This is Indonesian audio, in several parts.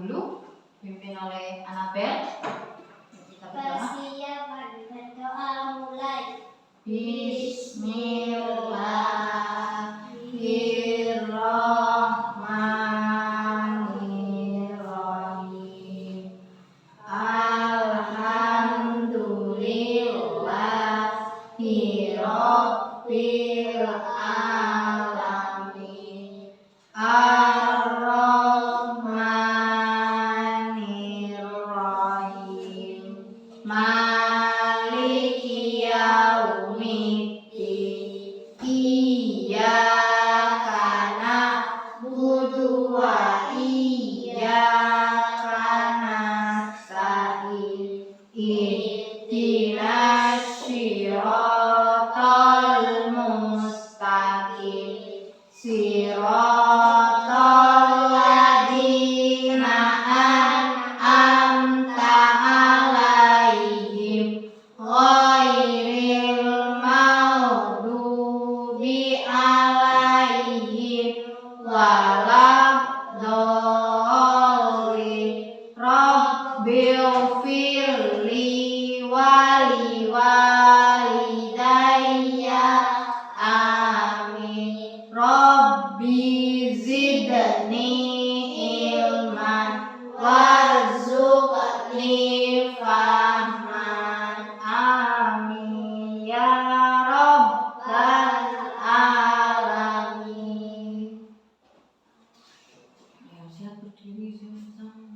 dulu, dipimpin oleh Anabel. Kita persiapan berdoa mulai. Bismillahirrahmanirrahim. Alhamdulillahi Rabbil alamin. Ar-Rahmanirrahim. Maliki yaumiddin. Iyyaka na'budu wa iyyaka nasta'in. Ihdinas siratal mustaqim. Siratal ladzina an'amta 'alaihim ghairil maghdubi 'alaihim waladdallin. Rabbighfirli wa liwalidayya. Amin. Rabbi zidni ilman warzuqni fahman. Amin ya rabbal alamin. Siap berdiri,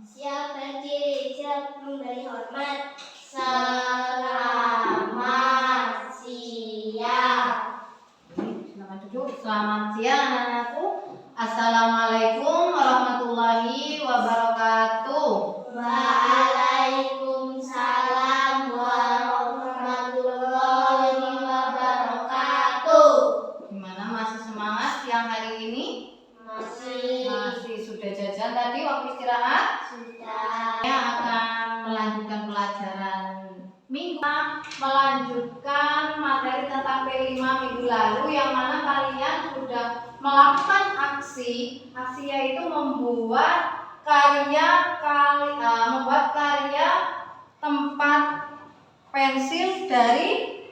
Siap berdiri, siap memberi hormat. Selamat siang. Selamat duduk. Selamat siang anak-anakku. Assalamualaikum warahmatullahi wabarakatuh. Waalaikumsalam warahmatullahi wabarakatuh. Gimana, masih semangat siang hari ini? Masih sudah jajan tadi waktu istirahat? Sudah. Saya akan melanjutkan pelajaran melanjutkan materi tentang P5 minggu lalu, yang mana kalian sudah melakukan aksi yaitu membuat karya tempat pensil dari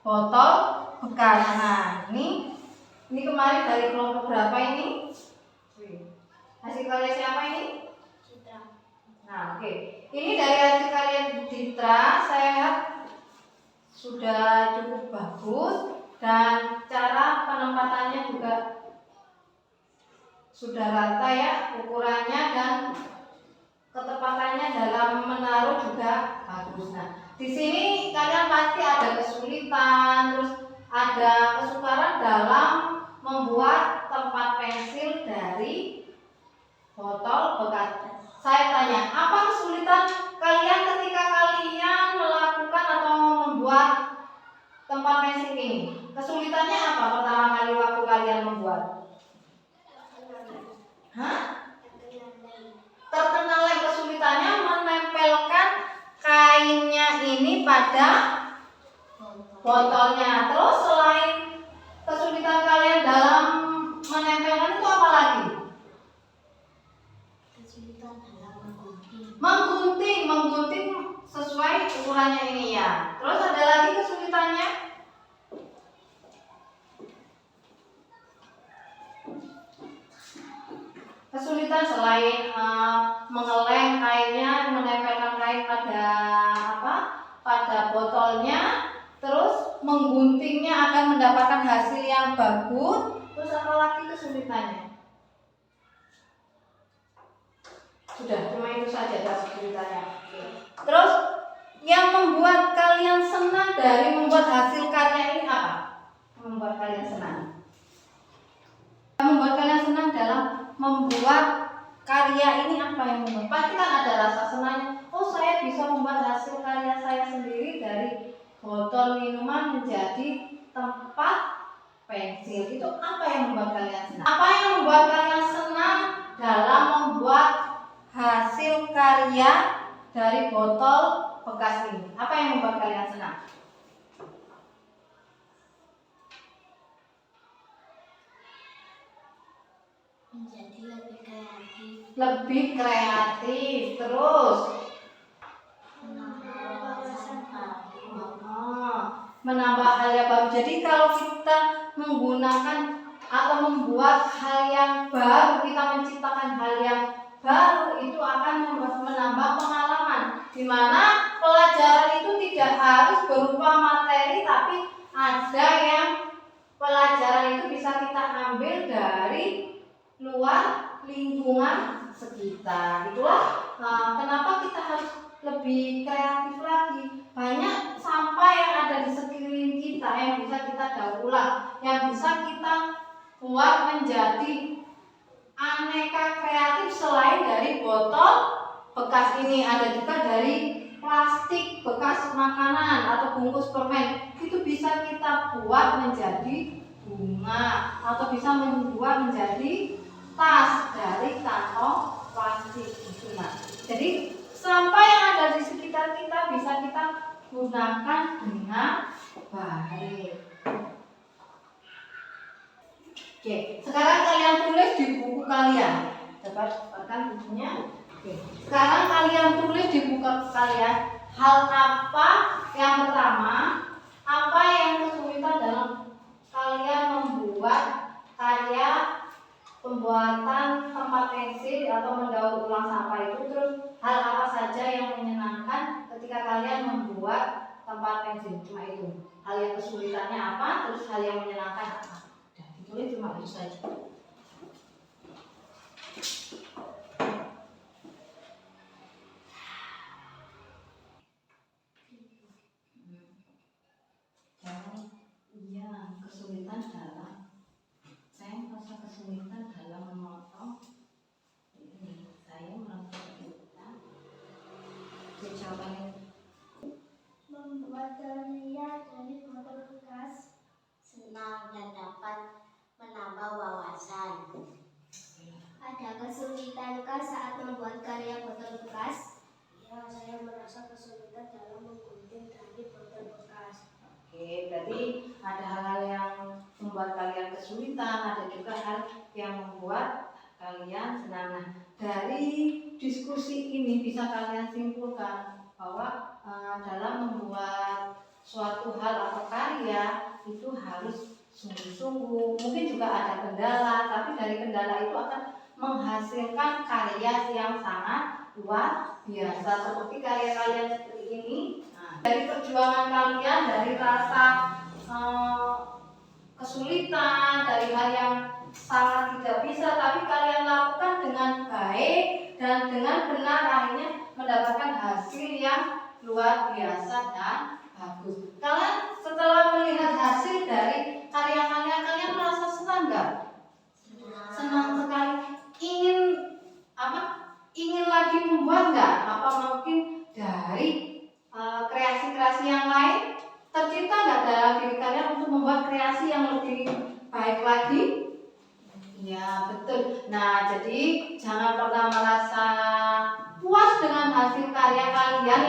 botol bekas. Nah, ini kemarin dari kelompok berapa ini? Hasil karya siapa ini? Nah, oke. Ini dari hasil karya Ditra, saya lihat sudah cukup bagus dan cara penempatannya juga sudah rata ya, ukurannya dan ketepatannya dalam menaruh juga bagus. Nah, di sini kalian pasti ada kesulitan, terus ada kesukaran dalam membuat tempat pensil dari botol bekas. Saya tanya, apa kesulitan kalian ketika kalian melakukan atau membuat tempat pensil ini? Kesulitannya apa pertama kali waktu kalian membuat? Terkena lem. Kesulitannya menempelkan kainnya ini pada botolnya. Terus selain kesulitan kalian dalam menempelkan itu apa lagi? Menggunting sesuai ukurannya ini ya. Terus ada lagi kesulitannya? Kesulitan selain mengeleng kainnya, menempelkan kain pada botolnya, terus mengguntingnya akan mendapatkan hasil yang bagus. Terus apa lagi kesulitannya? Sudah, cuma itu saja kesulitannya. Terus yang membuat kalian senang dari membuat hasil karya ini apa? Membuat kalian senang. Membuat kalian senang dalam membuat karya ini apa yang membuat? Pasti kan ada rasa senangnya. Oh, saya bisa membuat hasil karya saya sendiri dari botol minuman menjadi tempat pensil. Itu apa yang membuat kalian senang? Apa yang membuat kalian senang dalam membuat hasil karya dari botol bekas ini? Apa yang membuat kalian senang? menjadi lebih kreatif, terus menambah wawasan baru, menambah hal yang baru. Jadi kalau kita menggunakan atau membuat hal yang baru, kita menciptakan hal yang baru, itu akan menambah pengalaman, di mana pelajaran itu tidak harus berupa materi, tapi ada yang pelajaran itu bisa kita ambil dari luar lingkungan sekitar. Itulah kenapa kita harus lebih kreatif lagi. Banyak sampah yang ada di sekeliling kita yang bisa kita daur ulang, yang bisa kita buat menjadi aneka kreatif. Selain dari botol bekas ini, ada juga dari plastik bekas makanan atau bungkus permen. Itu bisa kita buat menjadi bunga atau bisa membuat menjadi tas dari kantong plastik itu. Nah, jadi sampah yang ada di sekitar kita bisa kita gunakan dengan baik. Oke, sekarang kalian tulis di buku kalian. Dapat bukunya. Oke. Sekarang kalian tulis di buku kalian hal apa yang pertama, apa yang kesulitan dalam kalian membuat karya pembuatan tempat pensil atau mendaur ulang sampah itu. Terus hal apa saja yang menyenangkan ketika kalian membuat tempat pensil. Cuma itu. Hal yang kesulitannya apa, terus hal yang menyenangkan apa. Dan ditulis cuma itu saja. Kesulitan dalam, saya merasa kesulitan dalam memotong ini. Saya merasa kesulitan. Jawabannya membuat karya dari botol bekas, senang dan dapat menambah wawasan. Ada kesulitankah saat membuat karya botol bekas? Ya, saya merasa kesulitan dalam menggunting dari botol bekas. Oke, berarti ada hal-hal yang membuat kalian kesulitan, ada juga hal yang membuat kalian senang. Nah, dari diskusi ini bisa kalian simpulkan bahwa dalam membuat suatu hal atau karya itu harus sungguh-sungguh. Mungkin juga ada kendala, tapi dari kendala itu akan menghasilkan karya yang sangat luar biasa. Seperti karya kalian seperti ini. Dari perjuangan kalian, dari rasa kesulitan, dari hal yang sangat tidak bisa, tapi kalian lakukan dengan baik dan dengan benar, akhirnya mendapatkan hasil yang luar biasa dan bagus. Kalian setelah melihat hasil dari karya kalian merasa senang nggak? Senang sekali. Ingin lagi membuat nggak? Apa mungkin dari kreasi-kreasi yang lain tercipta nggak dalam diri kalian untuk membuat kreasi yang lebih baik lagi? Ya, betul. Nah, jadi jangan pernah merasa puas dengan hasil karya kalian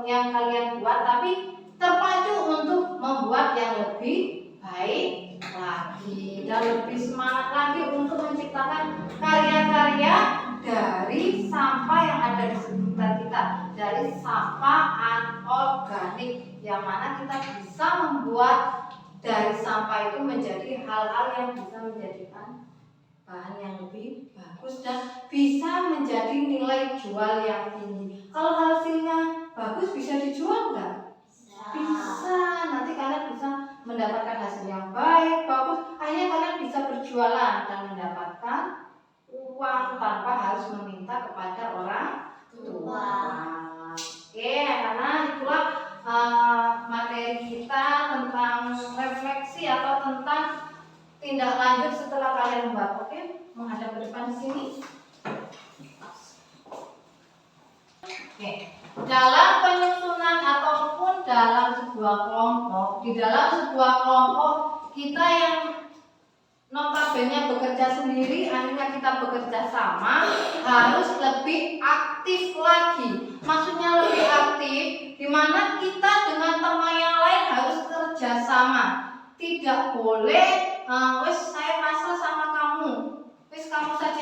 yang kalian buat, tapi terpacu untuk membuat yang lebih baik lagi dan lebih semangat lagi untuk menciptakan karya-karya dari sampah yang ada di sekitar kita, dari sampah anorganik, yang mana kita bisa membuat dari sampah itu menjadi hal-hal yang bisa menjadikan bahan yang lebih bagus dan bisa menjadi nilai jual yang tinggi. Kalau hasilnya bagus, bisa dijual nggak? Bisa. Nanti kalian bisa mendapatkan hasil yang baik, bagus. Akhirnya kalian bisa berjualan dan mendapatkan uang tanpa harus meminta kepada orang tua. Oke, karena itulah materi kita tentang refleksi atau tentang tindak lanjut setelah kalian membuat. Oke, menghadap ke depan di sini. Oke, dalam penyusunan ataupun dalam sebuah kelompok, di dalam sebuah kelompok kita yang notabene bekerja sendiri, akhirnya kita bekerja sama, harus lebih aktif lagi. Maksudnya lebih aktif, di mana kita dengan teman yang lain harus kerja sama. Tidak boleh, wes saya pasrah sama kamu, wes kamu saja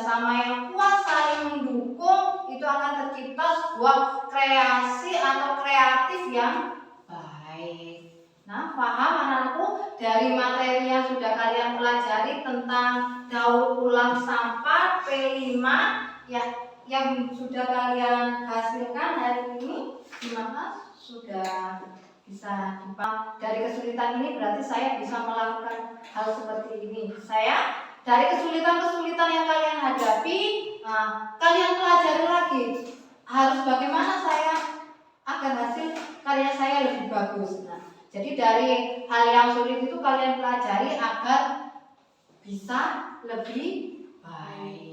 kerjasama yang kuat, saling mendukung, itu akan tercipta sebuah kreasi atau kreatif yang baik. Nah, paham anak-anakku dari materi yang sudah kalian pelajari tentang daur ulang sampah P5 ya, yang sudah kalian hasilkan hari ini, gimana? Sudah bisa dipaham. Dari kesulitan ini berarti saya bisa melakukan hal seperti ini. Saya dari kesulitan-kesulitan yang kalian hadapi, kalian pelajari lagi harus bagaimana saya agar hasil karya saya lebih bagus. Nah, jadi dari hal yang sulit itu kalian pelajari agar bisa lebih baik.